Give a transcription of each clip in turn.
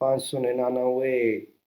599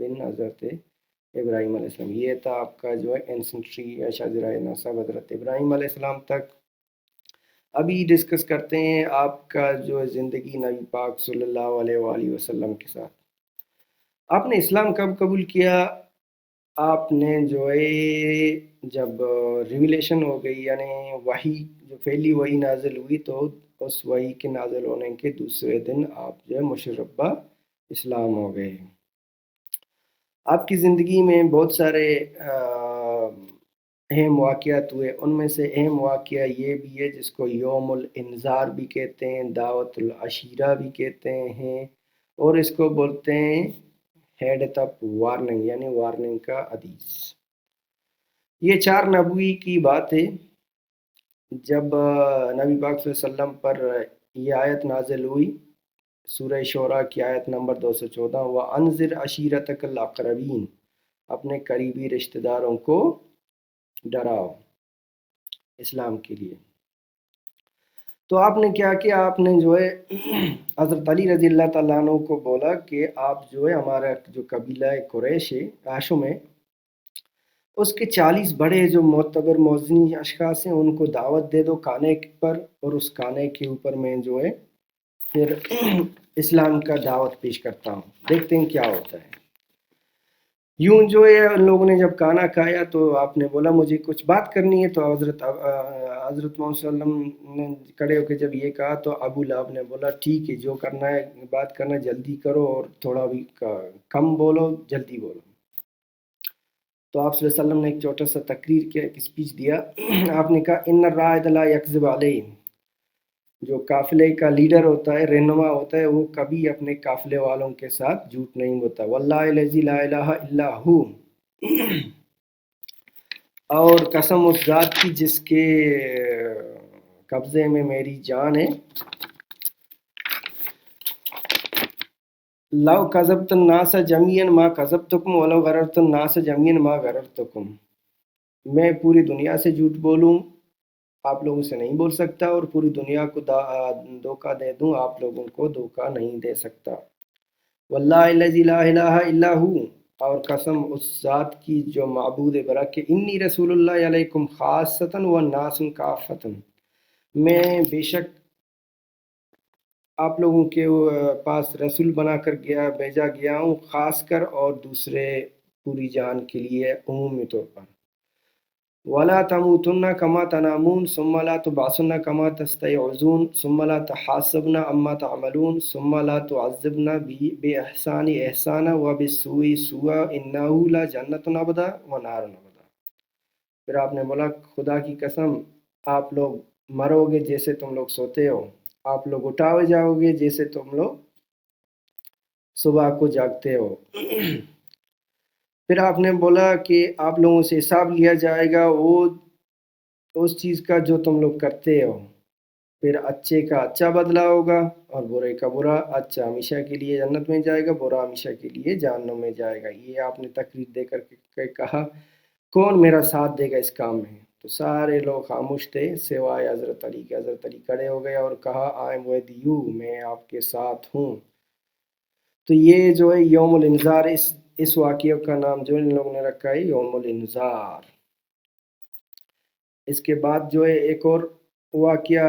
بن حضرت ابراہیم علیہ السلام. یہ تھا آپ کا جو ہے انسنٹری یا شاہزرۂ نسب حضرت ابراہیم علیہ السلام تک. ابھی ڈسکس کرتے ہیں آپ کا جو ہے زندگی نبی پاک صلی اللہ علیہ وآلہ وسلم کے ساتھ. آپ نے اسلام کب قبول کیا؟ آپ نے جو ہے جب ریویلیشن ہو گئی، یعنی وحی جو پہلی وحی نازل ہوئی، تو اس وحی کے نازل ہونے کے دوسرے دن آپ جو ہے مشربہ اسلام ہو گئے. آپ کی زندگی میں بہت سارے اہم واقعات ہوئے. ان میں سے اہم واقعہ یہ بھی ہے جس کو یوم الانذار بھی کہتے ہیں، دعوت العشیرہ بھی کہتے ہیں، اور اس کو بولتے ہیں ہیڈ اپ وارننگ، یعنی وارننگ کا حدیث. یہ 4 نبوی کی بات ہے. جب نبی پاک صلی اللہ علیہ وسلم پر یہ آیت نازل ہوئی، سورہ شعراء کی آیت نمبر 214، وَأَنذِرْ عَشِيرَتَكَ الْأَقْرَبِينَ، اپنے قریبی رشتہ داروں کو ڈراؤ اسلام کے لیے. تو آپ نے کیا کیا؟ آپ نے جو ہے حضرت علی رضی اللہ تعالیٰ عنہ کو بولا کہ آپ جو ہے ہمارا جو قبیلہ قریش ہے، ہاشم ہے، اس کے 40 بڑے جو معتبر موزنی اشخاص ہیں ان کو دعوت دے دو کانے پر، اور اس کانے کے اوپر میں جو ہے پھر اسلام کا دعوت پیش کرتا ہوں، دیکھتے ہیں کیا ہوتا ہے. یوں جو ہے ان لوگوں نے جب کھانا کھایا تو آپ نے بولا مجھے کچھ بات کرنی ہے. تو حضرت محمد صلی اللہ علیہ وسلم نے کھڑے ہو کے جب یہ کہا تو ابو لہب نے بولا ٹھیک ہے، جو کرنا ہے بات کرنا جلدی کرو اور تھوڑا بھی کم بولو، جلدی بولو. تو آپ صلی اللہ علیہ وسلم نے ایک چھوٹا سا تقریر کیا، ایک اسپیچ دیا. آپ نے کہا ان الرائد لا یکذب علیہ، جو قافلے کا لیڈر ہوتا ہے، رہنما ہوتا ہے، وہ کبھی اپنے قافلے والوں کے ساتھ جھوٹ نہیں ہوتا. واللہ الذی لا الہ الا ہو، اور قسم اس ذات کی جس کے قبضے میں میری جان ہے، لو کذبت الناس جميعا ما کذبتکم ولو غررت الناس جميعا ما غررتکم، میں پوری دنیا سے جھوٹ بولوں آپ لوگوں سے نہیں بول سکتا، اور پوری دنیا کو دھوکہ دے دوں آپ لوگوں کو دھوکہ نہیں دے سکتا. واللہ الذی لا الہ الا ہو، اور قسم اس ذات کی جو معبود برحق ہے، انی رسول اللہ علیکم خاصۃ والناس کافۃ، میں بے شک آپ لوگوں کے پاس رسول بنا کر بھیجا گیا ہوں، خاص کر اور دوسرے پوری جان کے لیے عمومی طور پر. وَلَا تَمُوتُنَّ كَمَا تَنَامُونَ ثُمَّ لَا تُبْعَثُنَّ كَمَا تَسْتَيْقِظُونَ ثُمَّ لَا تَحَاسَبُنَّ عَمَّا تَعْمَلُونَ ثُمَّ لَا تُعَذِّبْنَ بِإِحْسَانِ إِحْسَانًا وَبِالسُّوءِ سُوءًا إِنَّهُ لَجَنَّةٌ أَبَدًا وَنَارٌ أَبَدًا. پھر آپ نے بولا خدا کی قسم آپ لوگ مرو گے جیسے تم لوگ سوتے ہو، آپ لوگ اٹھائے جاؤ گے جیسے تم لوگ صبح کو جاگتے ہو. پھر آپ نے بولا کہ آپ لوگوں سے حساب لیا جائے گا وہ اس چیز کا جو تم لوگ کرتے ہو، پھر اچھے کا اچھا بدلہ ہوگا اور برے کا برا. اچھا ہمیشہ کے لیے جنت میں جائے گا، برا ہمیشہ کے لیے جہنم میں جائے گا. یہ آپ نے تقریر دے کر کے کہا کون میرا ساتھ دے گا اس کام میں؟ تو سارے لوگ خاموش تھے سوائے حضرت علی کے. حضرت علی کھڑے ہو گئے اور کہا آئی ایم ود یو، میں آپ کے ساتھ ہوں. تو یہ جو ہے یوم الانذار، اس واقعہ کا نام جو ان لوگوں نے رکھا ہے یوم الانذار. اس کے بعد جو ہے ایک اور واقعہ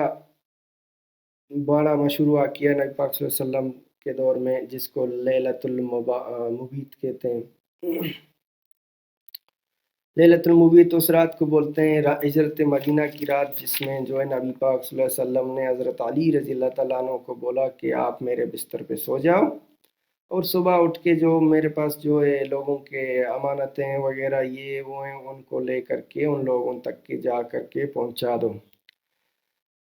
بڑا مشہور واقعہ نبی پاک صلی اللہ علیہ وسلم کے دور میں، جس کو لیلۃ المبیت کہتے ہیں. لیلۃ المبیت اس رات کو بولتے ہیں ہجرت مدینہ کی رات، جس میں جو ہے نبی پاک صلی اللہ علیہ وسلم نے حضرت علی رضی اللہ تعالیٰ عنہ کو بولا کہ آپ میرے بستر پہ سو جاؤ، اور صبح اٹھ کے جو میرے پاس جو ہے لوگوں کے امانتیں وغیرہ یہ وہ ہیں ان کو لے کر کے ان لوگوں تک کے جا کر کے پہنچا دو.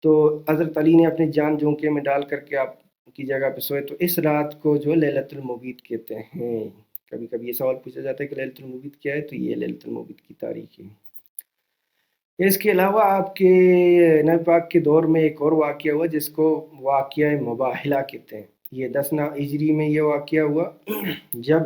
تو حضرت علی نے اپنی جان جھونکے میں ڈال کر کے آپ کی جگہ پہ سوئے. تو اس رات کو جو لیلۃ المبیت کہتے ہیں. کبھی کبھی یہ سوال پوچھا جاتا ہے کہ لیلۃ المبیت کیا ہے، تو یہ لیلۃ المبیت کی تاریخ ہے. اس کے علاوہ آپ کے نبی پاک کے دور میں ایک اور واقعہ ہوا جس کو واقعہ مباحلہ کہتے ہیں. یہ 10 ہجری میں یہ واقعہ ہوا جب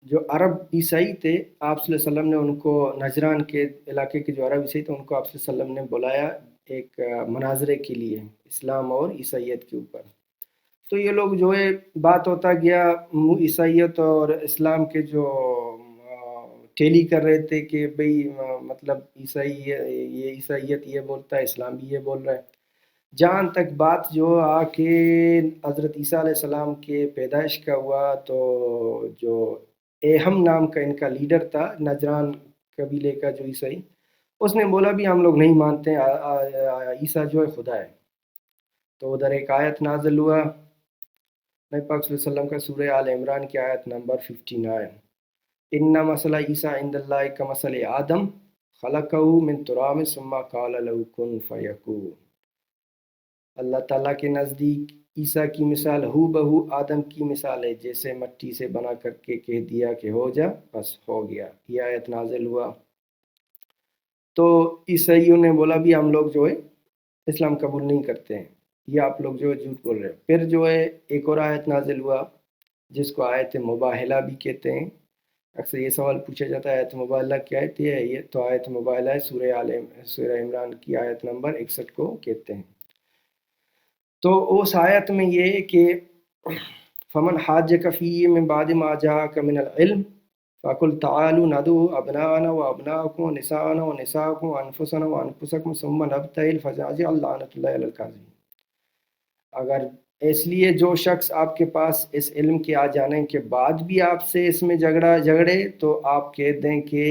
جو عرب عیسائی تھے آپ صلی اللہ علیہ وسلم نے ان کو، نجران کے علاقے کے جو عرب عیسائی تھے ان کو آپ صلی اللہ علیہ وسلم نے بلایا ایک مناظرے کے لیے اسلام اور عیسائیت کے اوپر. تو یہ لوگ جو ہے بات ہوتا گیا عیسائیت اور اسلام کے جو ٹیلی کر رہے تھے کہ بھئی مطلب یہ عیسائیت یہ بولتا ہے، اسلام بھی یہ بول رہا ہے، جہاں تک بات جو آ کے حضرت عیسیٰ علیہ السلام کے پیدائش کا ہوا، تو جو ایہم نام کا ان کا لیڈر تھا نجران قبیلے کا جو عیسائی، اس نے بولا بھی ہم لوگ نہیں مانتے عیسیٰ جو ہے خدا ہے. تو ادھر ایک آیت نازل ہوا نبی پاک صلی اللہ علیہ وسلم کا، سورہ آل عمران کی آیت نمبر 59، ان مثل عیسیٰ عند اللہ کمثل آدم خلقہ من تراب ثم قال له کن فیکون. اللہ تعالیٰ کے نزدیک عیسیٰ کی مثال ہو بہو آدم کی مثال ہے، جیسے مٹی سے بنا کر کے کہہ دیا کہ ہو جا، بس ہو گیا. یہ آیت نازل ہوا. تو عیسائیوں نے بولا بھی ہم لوگ جو ہے اسلام قبول نہیں کرتے ہیں، یہ آپ لوگ جو ہے جھوٹ بول رہے ہیں. پھر جو ہے ایک اور آیت نازل ہوا جس کو آیت مباہلہ بھی کہتے ہیں. اکثر یہ سوال پوچھا جاتا ہے آیت مباہلہ کیا ہے؟ یہ تو آیت مباہلہ ہے سورہ عمران کی آیت نمبر 61 کو کہتے ہیں. تو اس آیت میں یہ ہے کہ فمن حاجک فیہ من بعد ما جاءک من العلم فقل تعالوا ندعو ابناءنا وابناءکم ونساءنا ونساءکم وانفسنا وانفسکم ثم نبتہل فنجعل لعنۃ اللہ علی الکاذبین. اگر اس لیے جو شخص آپ کے پاس اس علم کے آ جانے کے بعد بھی آپ سے اس میں جھگڑے تو آپ کہہ دیں کہ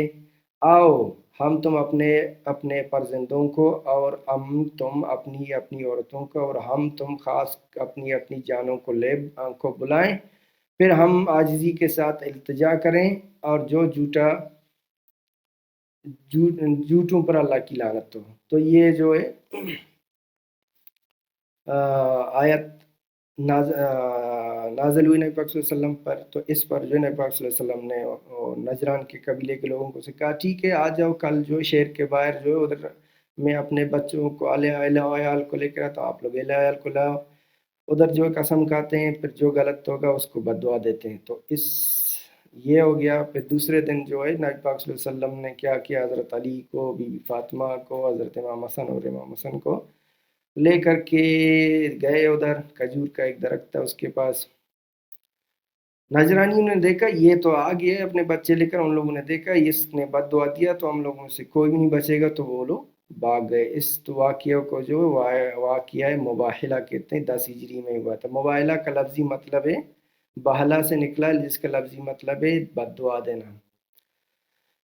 آؤ ہم تم اپنے فرزندوں کو اور ہم تم اپنی عورتوں کو اور ہم تم خاص اپنی جانوں کو بلائیں، پھر ہم عاجزی کے ساتھ التجا کریں، اور جو جھوٹوں پر اللہ کی لعنت ہو. تو یہ جو ہے آیت نازل ہوئی نبی پاک صلی اللہ علیہ وسلم پر. تو اس پر جو نبی پاک صلی اللہ علیہ وسلم نے نجران کے قبیلے کے لوگوں کو سے کہا ٹھیک ہے آ جاؤ، کل جو شہر کے باہر جو ادھر میں اپنے بچوں کو اہل عیال کو لے کر آتا ہوں، آپ لوگ اہل عیال کو لاؤ. ادھر جو قسم کھاتے ہیں، پھر جو غلط ہوگا اس کو بد دعا دیتے ہیں. تو یہ ہو گیا. پھر دوسرے دن جو ہے نبی پاک صلی اللہ علیہ وسلم نے کیا کیا، حضرت علی کو، بی بی فاطمہ کو، حضرت امام حسن اور امام حسن کو لے کر کے گئے ادھر. کھجور کا ایک درخت تھا اس کے پاس. نجرانیوں نے دیکھا یہ تو آ گیا ہے اپنے بچے لے کر، ان لوگوں نے دیکھا اس نے بد دعا دیا تو ہم لوگوں سے کوئی بھی نہیں بچے گا، تو وہ لوگ بھاگ گئے. اس واقعہ کو جو واقعہ مباہلہ کہتے ہیں، 10 ہجری میں ہوا تھا. مباہلہ کا لفظی مطلب ہے بہلا سے نکلا، جس کا لفظی مطلب ہے بد دعا دینا.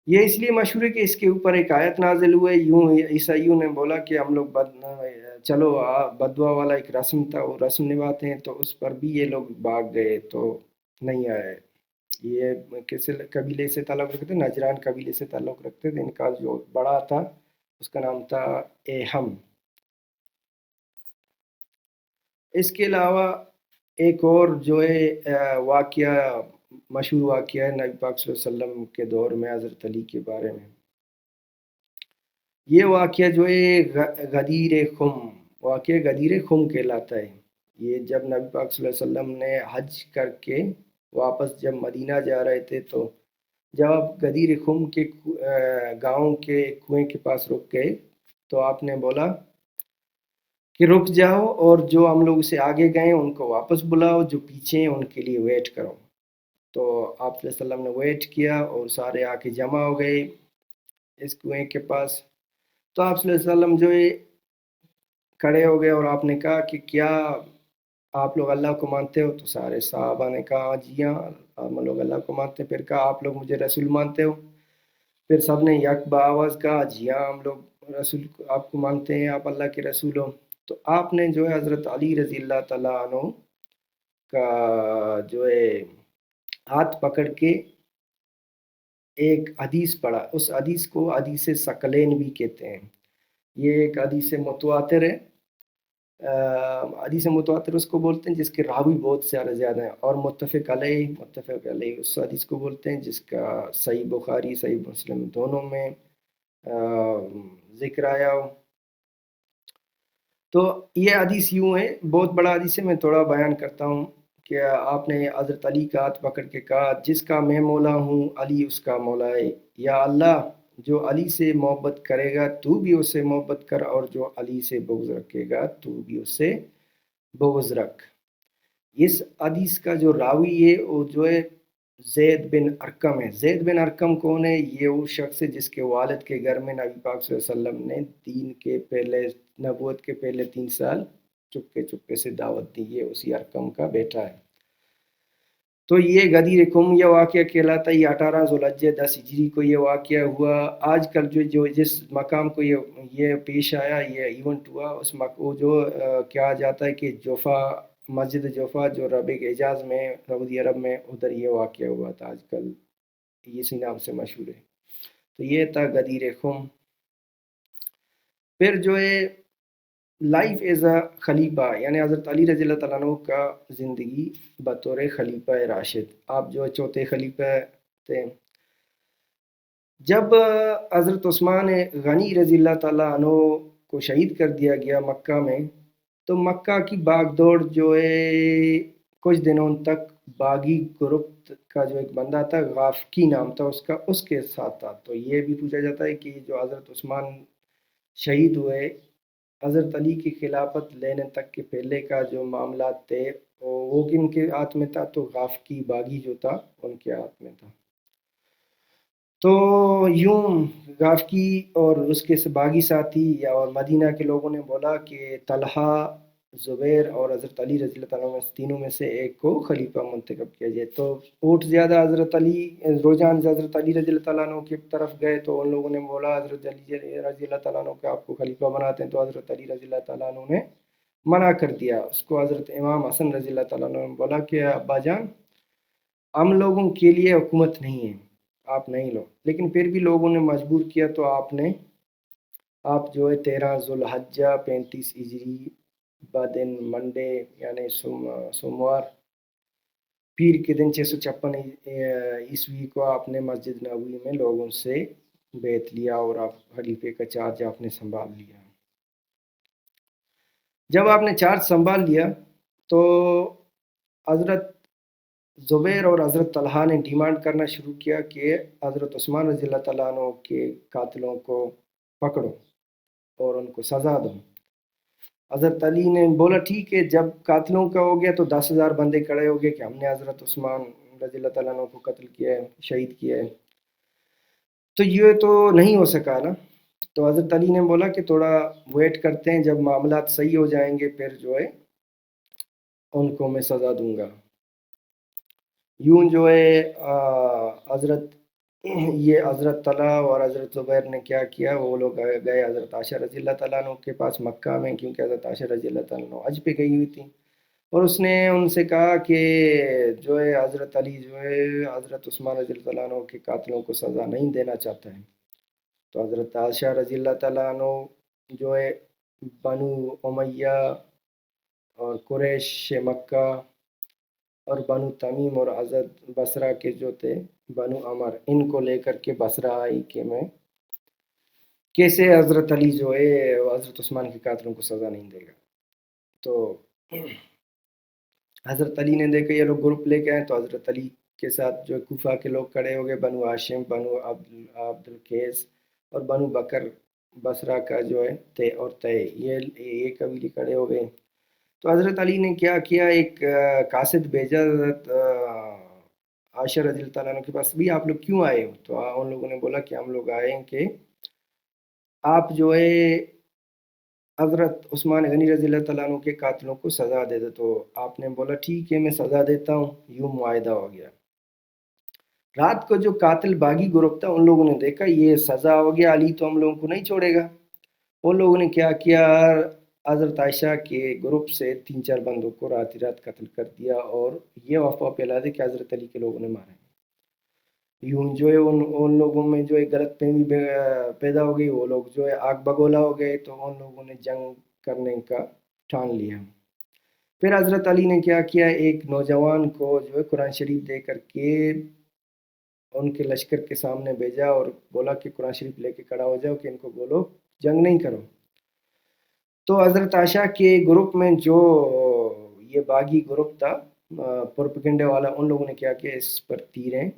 یہ اس لیے مشہور ہے کہ اس کے اوپر ایک آیت نازل ہوئے. یوں عیسائیوں نے بولا کہ ہم لوگ چلو بد دعا والا ایک رسم تھا، وہ رسم نبھاتے ہیں، تو اس پر بھی یہ لوگ بھاگ گئے، تو نہیں آئے. یہ کس قبیلے سے تعلق رکھتے تھے؟ نجران قبیلے سے تعلق رکھتے تھے. ان کا جو بڑا تھا اس کا نام تھا ایہم. اس کے علاوہ ایک اور جو ہے واقعہ، مشہور واقعہ ہے نبی پاک صلی اللہ علیہ وسلم کے دور میں حضرت علی کے بارے میں. یہ واقعہ جو ہے غدیر خم، واقعہ غدیر خم کہلاتا ہے. یہ جب نبی پاک صلی اللہ علیہ وسلم نے حج کر کے واپس جب مدینہ جا رہے تھے، تو جب آپ غدیر خم کے گاؤں کے کنویں کے پاس رک گئے، تو آپ نے بولا کہ رک جاؤ، اور جو ہم لوگ سے آگے گئے ان کو واپس بلاؤ، جو پیچھے ہیں ان کے لیے ویٹ کرو. تو آپ صلی اللہ علیہ وسلم نے ویٹ کیا اور سارے آ کے جمع ہو گئے اس کنویں کے پاس. تو آپ صلی اللہ علیہ وسلم جو ہے کھڑے ہو گئے، اور آپ نے کہا کہ کیا آپ لوگ اللہ کو مانتے ہو؟ تو سارے صحابہ نے کہا جی ہاں ہم لوگ اللہ کو مانتے ہیں. پھر کہا آپ لوگ مجھے رسول مانتے ہو؟ پھر سب نے یک بآواز کہا جی ہاں ہم لوگ رسول آپ کو مانتے ہیں، آپ اللہ کے رسول ہو. تو آپ نے جو ہے حضرت علی رضی اللہ تعالیٰ عنہ کا جو ہے ہاتھ پکڑ کے ایک حدیث پڑھا. اس حدیث کو حدیث ثقلین بھی کہتے ہیں. یہ ایک حدیث متواتر ہے. حدیث متواتر اس کو بولتے ہیں جس کے راوی بہت زیادہ ہیں، اور متفق علیہ اس حدیث کو بولتے ہیں جس کا صحیح بخاری صحیح مسلم دونوں میں ذکر آیا ہو. تو یہ حدیث یوں ہے، بہت بڑا حدیث ہے، میں تھوڑا بیان کرتا ہوں کہ آپ نے حضرت علی کا ہاتھ پکڑ کے کہا جس کا میں مولا ہوں علی اس کا مولا ہے. یا اللہ جو علی سے محبت کرے گا تو بھی اس سے محبت کر، اور جو علی سے بغض رکھے گا تو بھی اس سے بغض رکھ. اس حدیث کا جو راوی ہے وہ جو ہے زید بن ارکم ہے. زید بن ارکم کون ہے؟ یہ وہ شخص ہے جس کے والد کے گھر میں نبی پاک صلی اللہ علیہ وسلم نے دین کے پہلے، نبوت کے پہلے 3 سال چپکے چپکے سے دعوت دی. یہ اسی ارکم کا بیٹا ہے. تو یہ غدیر قوم یہ واقعہ کہلاتا ہے. یہ 18 ذوالحجہ 10 ہجری کو یہ واقعہ ہوا. آج کل جو جس مقام کو یہ پیش آیا، یہ ایونٹ ہوا، اس وہ جو کہا جاتا ہے کہ جوفا، مسجد جوفا جو ربع حجاز میں، سعودی عرب میں، ادھر یہ واقعہ ہوا تھا. آج کل اسی نام سے مشہور ہے. تو یہ تھا غدیر قوم. پھر جو ہے لائف ایز اے خلیفہ، یعنی حضرت علی رضی اللہ تعالیٰ عنہ کا زندگی بطور خلیفہ راشد. آپ جو چوتھے خلیفہ تھے. جب حضرت عثمان غنی رضی اللہ تعالیٰ عنہ کو شہید کر دیا گیا مکہ میں، تو مکہ کی باغ دوڑ جو ہے کچھ دنوں تک باغی گروپ کا جو ایک بندہ تھا، غافقی نام تھا اس کا، اس کے ساتھ تھا. تو یہ بھی پوچھا جاتا ہے کہ جو حضرت عثمان شہید ہوئے، حضرت علی کی خلافت لینے تک کے پہلے کا جو معاملات تھے وہ کن کے ہاتھ میں تھا؟ تو غافقی باغی جو تھا ان کے ہاتھ میں تھا. تو یوں غافقی اور اس کے باغی ساتھی اور مدینہ کے لوگوں نے بولا کہ طلحہ، زبیر اور حضرت علی رضی اللہ تعالیٰ عنہ تینوں میں سے ایک کو خلیفہ منتخب کیا جائے. تو ووٹ زیادہ حضرت علی، رجحان حضرت علی رضی اللہ تعالیٰ عنہ کی طرف گئے. تو ان لوگوں نے بولا حضرت علی رضی اللہ تعالیٰ عنہ کو آپ کو خلیفہ بناتے ہیں. تو حضرت علی رضی اللہ تعالیٰ عنہ نے منع کر دیا اس کو. حضرت امام حسن رضی اللہ تعالیٰ عنہ نے بولا کہ ابا جان، ہم لوگوں کے لیے حکومت نہیں ہے، آپ نہیں لو. لیکن پھر بھی لوگوں نے مجبور کیا. تو آپ جو ہے 13 ذوالحجہ 35 ہجری بدن منڈے، یعنی سوموار، پیر کے دن 656 عیسوی کو آپ نے مسجد نبوی میں لوگوں سے بیعت لیا اور آپ خلیفے کا چارج آپ نے سنبھال لیا. جب آپ نے چارج سنبھال لیا تو حضرت زبیر اور حضرت طلحہ نے ڈیمانڈ کرنا شروع کیا کہ حضرت عثمان رضی اللہ تعالیٰ عنہ کے قاتلوں کو پکڑو اور ان کو سزا دو. حضرت علی نے بولا ٹھیک ہے، جب قاتلوں کا ہو گیا تو 10,000 بندے کھڑے ہو گئے کہ ہم نے حضرت عثمان رضی اللہ تعالیٰ عنہ کو قتل کیا ہے، شہید کیا ہے. تو یہ تو نہیں ہو سکا نا. تو حضرت علی نے بولا کہ تھوڑا ویٹ کرتے ہیں، جب معاملات صحیح ہو جائیں گے پھر جو ہے ان کو میں سزا دوں گا. یوں جو ہے حضرت یہ حضرت طلحہ اور حضرت زبیر نے کیا کیا، وہ لوگ گئے حضرت عائشہ رضی اللہ تعالیٰ عنہ کے پاس مکہ میں، کیونکہ حضرت عائشہ رضی اللہ تعالیٰ عنہ حج پہ گئی ہوئی تھی. اور اس نے ان سے کہا کہ جو ہے حضرت علی جو ہے حضرت عثمان رضی اللہ تعالیٰ عنہ کے قاتلوں کو سزا نہیں دینا چاہتا ہے. تو حضرت عائشہ رضی اللہ تعالیٰ عنہ جو ہے بنو امیہ اور قریش مکہ اور بنو تمیم اور حضرت بصرہ کے جو تھے بنو عمر، ان کو لے کر کے بصرہ آئی کہ میں کیسے حضرت علی جو ہے حضرت عثمان کے قاتلوں کو سزا نہیں دے گا. تو حضرت علی نے دیکھا یہ لوگ گروپ لے کے آئے، تو حضرت علی کے ساتھ جو کوفہ کے لوگ کھڑے ہو گئے، بنو ہاشم، بنو عبد القیس اور بنو بکر بصرہ کا جو ہے تے اور تے، یہ قبیلے کھڑے ہو گئے. تو حضرت علی نے کیا کیا، ایک قاصد بھیجا حضرت عائشہ رضی اللہ تعالیٰ عنہ کے پاس، بھی آپ لوگ کیوں آئے ہو؟ تو ان لوگوں نے بولا کہ ہم لوگ آئے ہیں کہ آپ جو ہے حضرت عثمان غنی رضی اللہ تعالیٰ عنہ کے قاتلوں کو سزا دے دے. تو آپ نے بولا ٹھیک ہے میں سزا دیتا ہوں. یوں معاہدہ ہو گیا. رات کو جو قاتل باغی گروپ تھا ان لوگوں نے دیکھا یہ سزا ہو گیا، علی تو ہم لوگوں کو نہیں چھوڑے گا. ان لوگوں نے کیا کیا، حضرت عائشہ کے گروپ سے 3-4 بندوں کو رات ہی رات قتل کر دیا اور یہ افواہ پھیلا دی کہ حضرت علی کے لوگوں نے مارا ہے. یوں جو ہے ان لوگوں میں جو ہے غلط فہمی پیدا ہو گئی، وہ لوگ جو ہے آگ بگولا ہو گئے. تو ان لوگوں نے جنگ کرنے کا ٹھان لیا. پھر حضرت علی نے کیا کیا، ایک نوجوان کو جو ہے قرآن شریف دے کر کے ان کے لشکر کے سامنے بھیجا اور بولا کہ قرآن شریف لے کے کھڑا ہو جاؤ کہ ان کو بولو جنگ نہیں کرو. تو حضرت عائشہ کے گروپ میں جو یہ باغی گروپ تھا پروپیگنڈے والا، ان لوگوں نے کیا کیا، اس پر تیریں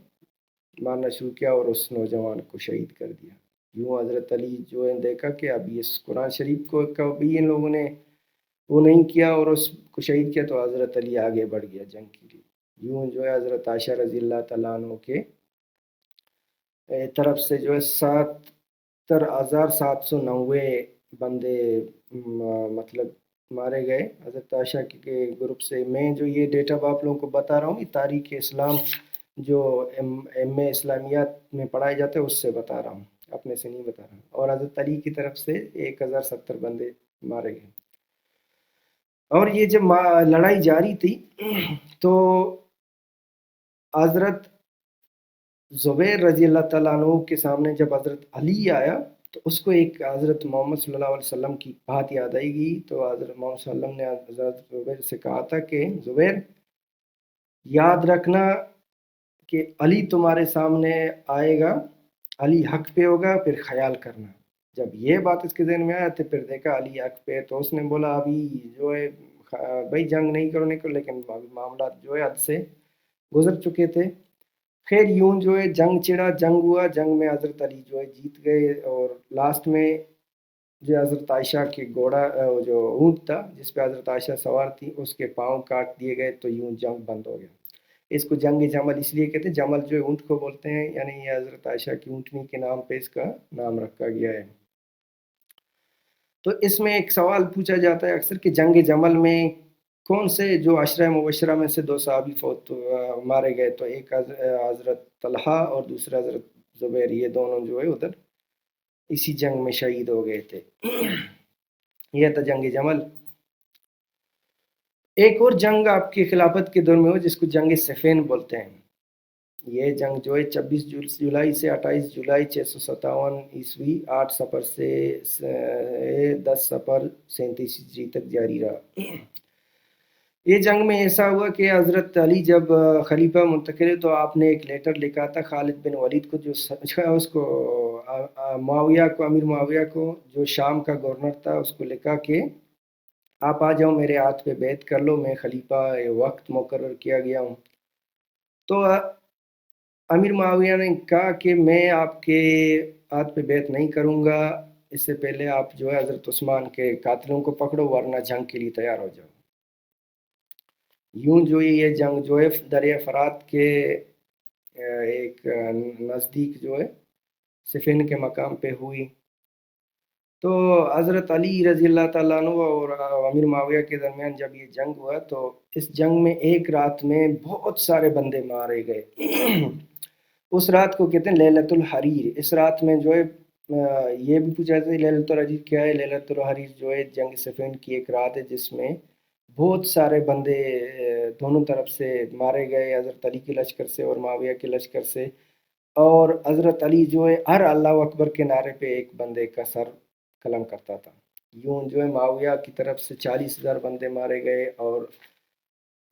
مارنا شروع کیا اور اس نوجوان کو شہید کر دیا. یوں حضرت علی جو ہے دیکھا کہ اب اس قرآن شریف کو بھی ان لوگوں نے وہ نہیں کیا اور اس کو شہید کیا، تو حضرت علی آگے بڑھ گیا جنگ کے لیے۔ یوں جو ہے حضرت عائشہ رضی اللہ تعالیٰ عنہ کے طرف سے جو ہے 77,790 بندے مطلب مارے گئے حضرت عائشہ کے گروپ سے۔ میں جو یہ ڈیٹا آپ لوگوں کو بتا رہا ہوں، یہ تاریخ اسلام جو ایم اے اسلامیات میں پڑھائے جاتے ہیں اس سے بتا رہا ہوں، اپنے سے نہیں بتا رہا ہوں۔ اور حضرت علی کی طرف سے 1070 بندے مارے گئے۔ اور یہ جب لڑائی جاری تھی تو حضرت زبیر رضی اللہ تعالیٰ عنہ کے سامنے جب حضرت علی آیا تو اس کو ایک حضرت محمد صلی اللہ علیہ وسلم کی بات یاد آئے گی۔ تو حضرت محمد صلی اللہ علیہ وسلم نے حضرت زبیر سے کہا تھا کہ زبیر یاد رکھنا کہ علی تمہارے سامنے آئے گا، علی حق پہ ہوگا، پھر خیال کرنا۔ جب یہ بات اس کے ذہن میں آیا تو پھر دیکھا علی حق پہ، تو اس نے بولا ابھی جو ہے بھائی جنگ نہیں کرنے کو، لیکن معاملات جو ہے حد سے گزر چکے تھے۔ خیر یوں جو ہے جنگ چڑھا، جنگ ہوا، جنگ میں حضرت علی جو ہے جیت گئے، اور لاسٹ میں جو حضرت عائشہ کے گھوڑا جو اونٹ تھا جس پہ حضرت عائشہ سوار تھی اس کے پاؤں کاٹ دیے گئے، تو یوں جنگ بند ہو گیا۔ اس کو جنگ جمل اس لیے کہتے ہیں، جمل جو ہے اونٹ کو بولتے ہیں، یعنی یہ حضرت عائشہ کی اونٹنی کے نام پہ اس کا نام رکھا گیا ہے۔ تو اس میں ایک سوال پوچھا جاتا ہے اکثر کہ جنگ جمل میں کون سے جو عشرہ مبشرہ میں سے 2 صحابی مارے گئے، تو ایک حضرت طلحہ اور دوسرا حضرت زبیر، یہ دونوں جو ہے ادھر اسی جنگ میں شہید ہو گئے تھے۔ یہ تھا جنگ جمل۔ ایک اور جنگ آپ کی خلافت کے دور میں ہو جس کو جنگ صفین بولتے ہیں۔ یہ جنگ جو ہے 26 جولائی سے 28 جولائی 657 عیسوی 8 صفر سے 10 صفر 37 ہجری تک جاری رہا۔ یہ جنگ میں ایسا ہوا کہ حضرت علی جب خلیفہ منتقل تو آپ نے ایک لیٹر لکھا تھا خالد بن ولید کو، جو اس کو معاویہ کو، امیر معاویہ کو جو شام کا گورنر تھا، اس کو لکھا کہ آپ آ جاؤ میرے ہاتھ پہ بیعت کر لو، میں خلیفہ وقت مقرر کیا گیا ہوں۔ تو امیر معاویہ نے کہا کہ میں آپ کے ہاتھ پہ بیعت نہیں کروں گا، اس سے پہلے آپ جو ہے حضرت عثمان کے قاتلوں کو پکڑو ورنہ جنگ کے لیے تیار ہو جاؤ۔ یوں جو یہ جنگ جو ہے دریائے فرات کے ایک نزدیک جو ہے صفین کے مقام پہ ہوئی۔ تو حضرت علی رضی اللہ تعالیٰ عنہ اور امیر معاویہ کے درمیان جب یہ جنگ ہوا تو اس جنگ میں ایک رات میں بہت سارے بندے مارے گئے۔ اس رات کو کہتے ہیں لیلۃ الحریر۔ اس رات میں جو ہے یہ بھی پوچھا جاتا ہے لیلۃ الحریر کیا ہے۔ لیلۃ الحریر جو ہے جنگ صفین کی ایک رات ہے جس میں بہت سارے بندے دونوں طرف سے مارے گئے، حضرت علی کے لشکر سے اور معاویہ کے لشکر سے۔ اور حضرت علی جو ہے ہر اللہ اکبر کے نعرے پہ ایک بندے کا سر قلم کرتا تھا۔ یوں جو ہے معاویہ کی طرف سے 40,000 بندے مارے گئے، اور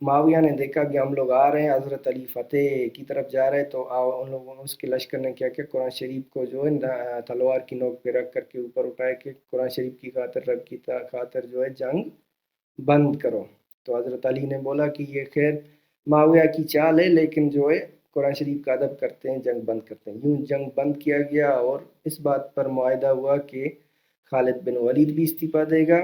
معاویہ نے دیکھا کہ ہم لوگ آ رہے ہیں، حضرت علی فتح کی طرف جا رہے، تو ان لوگوں نے، اس کے لشکر نے کیا کہ قرآن شریف کو جو ہے تلوار کی نوک پہ رکھ کر کے اوپر اٹھایا کہ قرآن شریف کی خاطر، رب کی خاطر جو ہے جنگ بند کرو۔ تو حضرت علی نے بولا کہ یہ خیر معاویہ کی چال ہے، لیکن جو ہے قرآن شریف کا ادب کرتے ہیں، جنگ بند کرتے ہیں۔ یوں جنگ بند کیا گیا، اور اس بات پر معاہدہ ہوا کہ خالد بن ولید بھی استعفیٰ دے گا،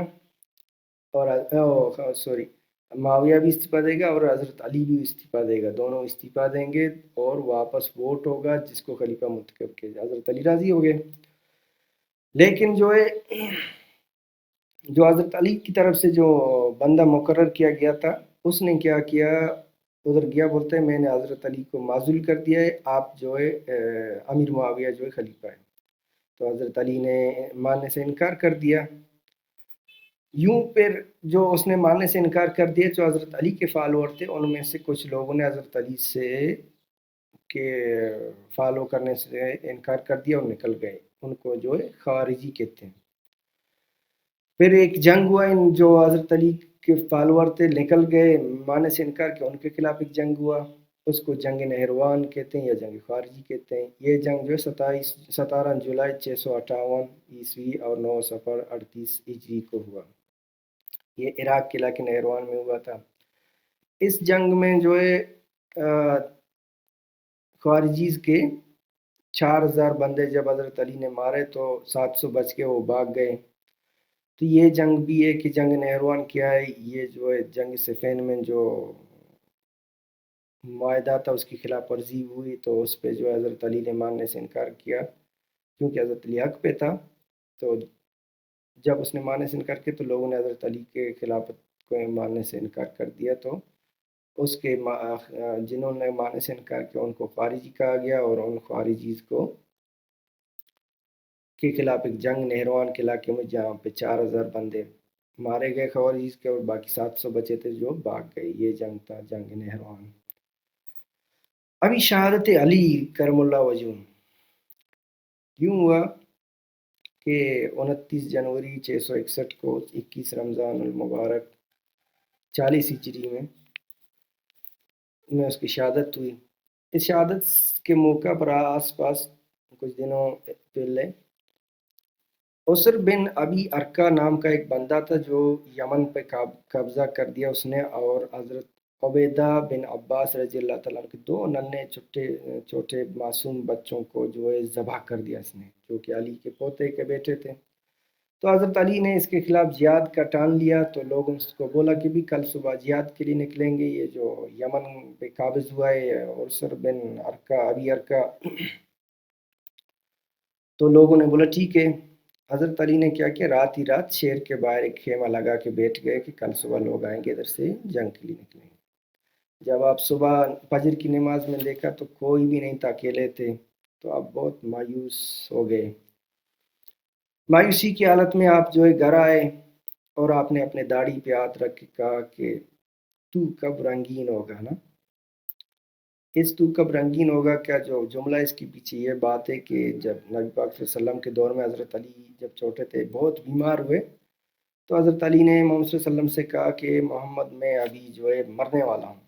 اور سوری معاویہ بھی استعفیٰ دے گا، اور حضرت علی بھی استعفیٰ دے گا، دونوں استعفیٰ دیں گے، اور واپس ووٹ ہوگا جس کو خلیفہ منتخب کیا جائے۔ حضرت علی راضی ہو گئے، لیکن جو ہے جو حضرت علی کی طرف سے جو بندہ مقرر کیا گیا تھا اس نے کیا کیا، ادھر گیا، بولتے ہیں میں نے حضرت علی کو معزول کر دیا ہے، آپ جو ہے امیر معاویہ جو ہے خلیفہ ہے۔ تو حضرت علی نے ماننے سے انکار کر دیا۔ یوں پھر جو اس نے ماننے سے انکار کر دیا، جو حضرت علی کے فالوور تھے ان میں سے کچھ لوگوں نے حضرت علی سے کے فالو کرنے سے انکار کر دیا اور نکل گئے، ان کو جو ہے خوارجی کہتے ہیں۔ پھر ایک جنگ ہوا، ان جو حضرت علی کے فالوور تھے نکل گئے، ماننے سے انکار کیا، ان کے خلاف ایک جنگ ہوا، اس کو جنگ نہروان کہتے ہیں یا جنگ خارجی کہتے ہیں۔ یہ جنگ جو ہے 17 جولائی 658 عیسوی اور 9 صفر 38 ہجری کو ہوا۔ یہ عراق کے علاقے نہروان میں ہوا تھا۔ اس جنگ میں جو ہے خارجیز کے 4,000 بندے جب حضرت علی نے مارے تو 700 بچ کے وہ بھاگ گئے۔ تو یہ جنگ بھی ہے کہ جنگ نہروان کیا ہے، یہ جو ہے جنگ صفین میں جو معاہدہ تھا اس کی خلاف ورزی ہوئی، تو اس پہ جو ہے حضرت علی نے ماننے سے انکار کیا، کیونکہ حضرت علی حق پہ تھا۔ تو جب اس نے ماننے سے انکار کیا تو لوگوں نے حضرت علی کے خلافت کو ماننے سے انکار کر دیا، تو اس کے جنہوں نے ماننے سے انکار کیا ان کو خارجی کہا گیا، اور ان خارجیز کو کے خلاف ایک جنگ نہروان کے علاقے میں جہاں پہ 4000 بندے مارے گئے خواریز کے، اور باقی 700 بچے تھے جو بھاگ گئے، یہ جنگ تھا جنگ نہروان۔ ابھی شہادت علی کرم اللہ وجہ یوں ہوا کہ 29 جنوری 661 کو 21 رمضان المبارک 40 ہجری میں اس کی شہادت ہوئی۔ اس شہادت کے موقع پر آس پاس کچھ دنوں پہلے عسر بن ابی ارکا نام کا ایک بندہ تھا جو یمن پہ قبضہ کر دیا اس نے، اور حضرت عبیدہ بن عباس رضی اللہ تعالیٰ کے 2 ننھے چھوٹے معصوم بچوں کو جو ہے ذبح کر دیا اس نے، جو کہ علی کے پوتے کے بیٹے تھے۔ تو حضرت علی نے اس کے خلاف جہاد کا ٹان لیا، تو لوگوں اس کو بولا کہ بھی کل صبح جہاد کے لیے نکلیں گے، یہ جو یمن پہ قابض ہوا ہے عسر بن ابی ارکا۔ تو لوگوں نے بولا ٹھیک ہے۔ حضرت علی نے کیا کیا، رات ہی رات شہر کے باہر ایک خیمہ لگا کے بیٹھ گئے کہ کل صبح لوگ آئیں گے ادھر سے جنگ کے لیے نکلیں گے۔ جب آپ صبح فجر کی نماز میں دیکھا تو کوئی بھی نہیں تھا، اکیلے تھے، تو آپ بہت مایوس ہو گئے۔ مایوسی کی حالت میں آپ جو ہے گھر آئے، اور آپ نے اپنے داڑھی پہ ہاتھ رکھ کے کہا کہ تو کب رنگین ہوگا نا۔ اس تو کب رنگین ہوگا کیا جو جملہ اس کے پیچھے یہ بات ہے کہ جب نبی پاک صلی اللہ علیہ وسلم کے دور میں حضرت علی جب چھوٹے تھے بہت بیمار ہوئے، تو حضرت علی نے محمد صلی اللہ علیہ وسلم سے کہا کہ محمد میں ابھی جو ہے مرنے والا ہوں۔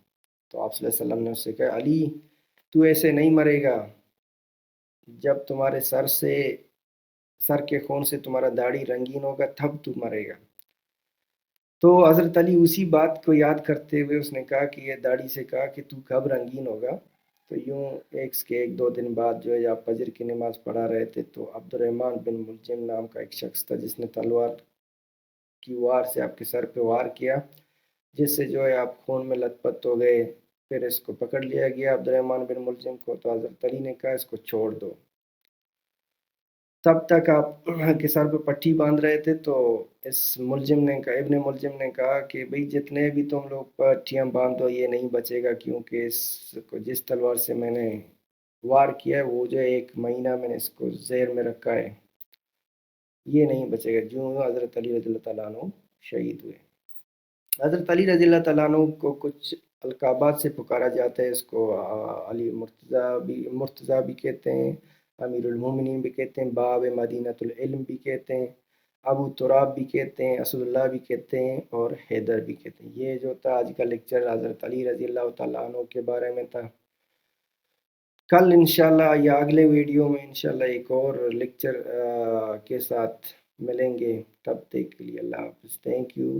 تو آپ صلی اللہ علیہ وسلم نے اس سے کہا علی تو ایسے نہیں مرے گا، جب تمہارے سر کے خون سے تمہارا داڑھی رنگین ہوگا تب تو مرے گا۔ تو حضرت علی اسی بات کو یاد کرتے ہوئے اس نے کہا کہ یہ داڑھی سے کہا کہ تو کب رنگین ہوگا۔ تو یوں ایک دو دن بعد جو ہے جب فجر کی نماز پڑھا رہے تھے تو عبد الرحمن بن ملجم نام کا ایک شخص تھا جس نے تلوار کی وار سے آپ کے سر پہ وار کیا، جس سے جو ہے آپ خون میں لت پت ہو گئے۔ پھر اس کو پکڑ لیا گیا عبد الرحمن بن ملجم کو، تو حضرت علی نے کہا اس کو چھوڑ دو۔ تب تک آپ کے سر پہ پٹھی باندھ رہے تھے، تو اس ابن ملجم نے کہا کہ بھئی جتنے بھی تم لوگ پٹھیاں باندھو یہ نہیں بچے گا، کیونکہ اس کو جس تلوار سے میں نے وار کیا ہے وہ جو 1 مہینہ میں نے اس کو زہر میں رکھا ہے، یہ نہیں بچے گا۔ جو حضرت علی رضی اللہ تعالیٰ عنہ شہید ہوئے۔ حضرت علی رضی اللہ تعالیٰ عنہ کو کچھ القابات سے پکارا جاتا ہے، اس کو علی مرتضیٰ بھی کہتے ہیں، امیر المومنین بھی کہتے ہیں، باب مدینۃ العلم بھی کہتے ہیں، ابو تراب بھی کہتے ہیں، اسد اللہ بھی کہتے ہیں، اور حیدر بھی کہتے ہیں۔ یہ جو تھا آج کا لیکچر حضرت علی رضی اللہ تعالیٰ عنہ کے بارے میں تھا۔ کل انشاءاللہ یا اگلے ویڈیو میں انشاءاللہ ایک اور لیکچر کے ساتھ ملیں گے، تب تک کے لیے اللہ حافظ، تھینک یو۔